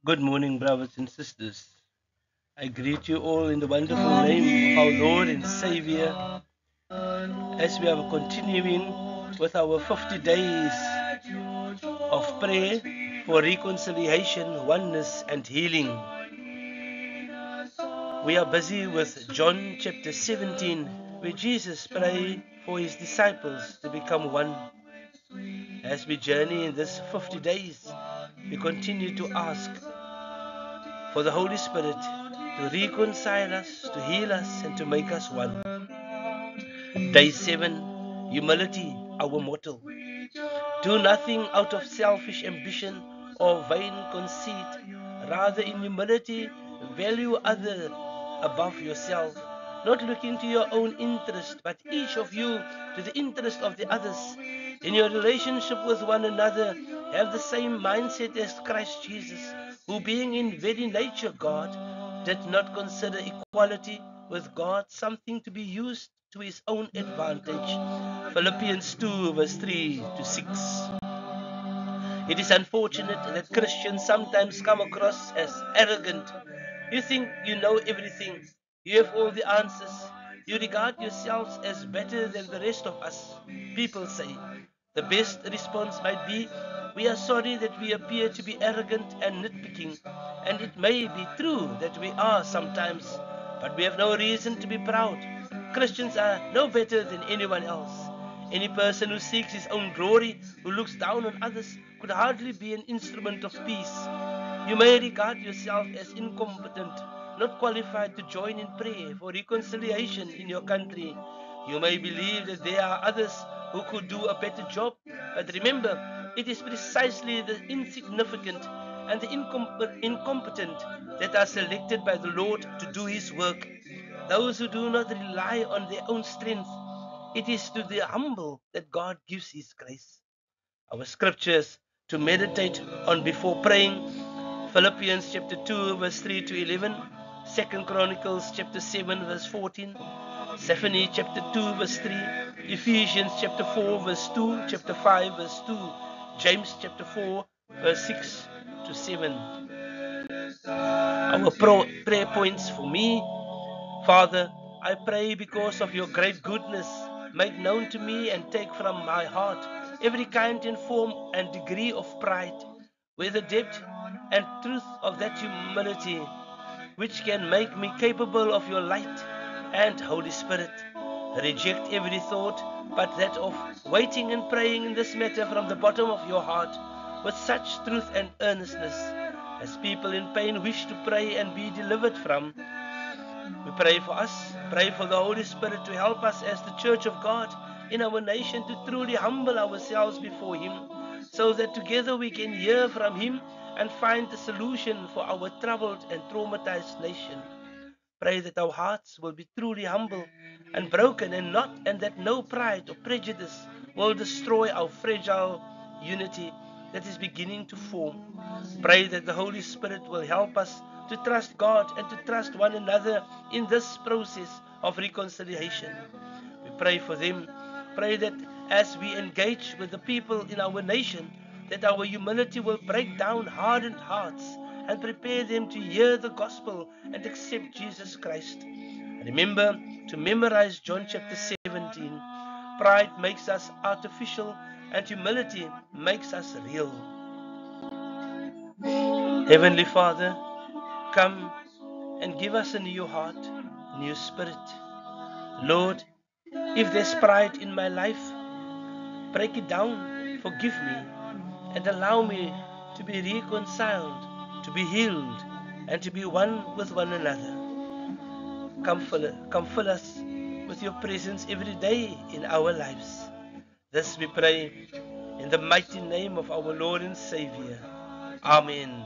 Good morning, brothers and sisters. I greet you all in the wonderful name of our Lord and Savior as we are continuing with our 50 days of prayer for reconciliation, oneness, and healing. We are busy with John chapter 17, where Jesus prayed for his disciples to become one. As we journey in this 50 days, we continue to ask for the Holy Spirit to reconcile us, to heal us, and to make us one. Day 7, humility, our motto. Do nothing out of selfish ambition or vain conceit. Rather, in humility, value others above yourself, not looking to your own interest, but each of you to the interest of the others. In your relationship with one another, have the same mindset as Christ Jesus, who being in very nature God, did not consider equality with God something to be used to his own advantage. Philippians 2 verse 3 to 6. It is unfortunate that Christians sometimes come across as arrogant. You think you know everything. You have all the answers. You regard yourselves as better than the rest of us. People say. The best response might be, we are sorry that we appear to be arrogant and nitpicking. And it may be true that we are sometimes, but we have no reason to be proud. Christians are no better than anyone else. Any person who seeks his own glory, who looks down on others, could hardly be an instrument of peace. You may regard yourself as incompetent, not qualified to join in prayer for reconciliation in your country. You may believe that there are others who could do a better job, but remember, it is precisely the insignificant and the incompetent that are selected by the Lord to do His work. Those who do not rely on their own strength, it is to the humble that God gives His grace. Our scriptures to meditate on before praying: Philippians chapter 2 verse 3 to 11, 2 Chronicles chapter 7 verse 14, Zephaniah chapter 2 verse 3, Ephesians chapter 4 verse 2, chapter 5 verse 2, James chapter 4 verse 6 to 7. Our prayer points for me: Father, I pray because of your great goodness, make known to me and take from my heart every kind and form and degree of pride, with the depth and truth of that humility which can make me capable of your light and Holy Spirit. Reject every thought but that of waiting and praying in this matter from the bottom of your heart with such truth and earnestness as people in pain wish to pray and be delivered from. We pray for us, pray for the Holy Spirit to help us as the Church of God in our nation to truly humble ourselves before Him, so that together we can hear from Him and find the solution for our troubled and traumatized nation. Pray that our hearts will be truly humble and broken, and that no pride or prejudice will destroy our fragile unity that is beginning to form. Pray that the Holy Spirit will help us to trust God and to trust one another in this process of reconciliation. We pray for them. Pray that as we engage with the people in our nation, that our humility will break down hardened hearts and prepare them to hear the gospel and accept Jesus Christ. Remember to memorize John chapter 17. Pride makes us artificial and humility makes us real. Heavenly Father, come and give us a new heart, new spirit. Lord, if there's pride in my life, break it down, forgive me, and allow me to be reconciled, to be healed, and to be one with one another. Come fill us with your presence every day in our lives. This we pray in the mighty name of our Lord and Savior. Amen.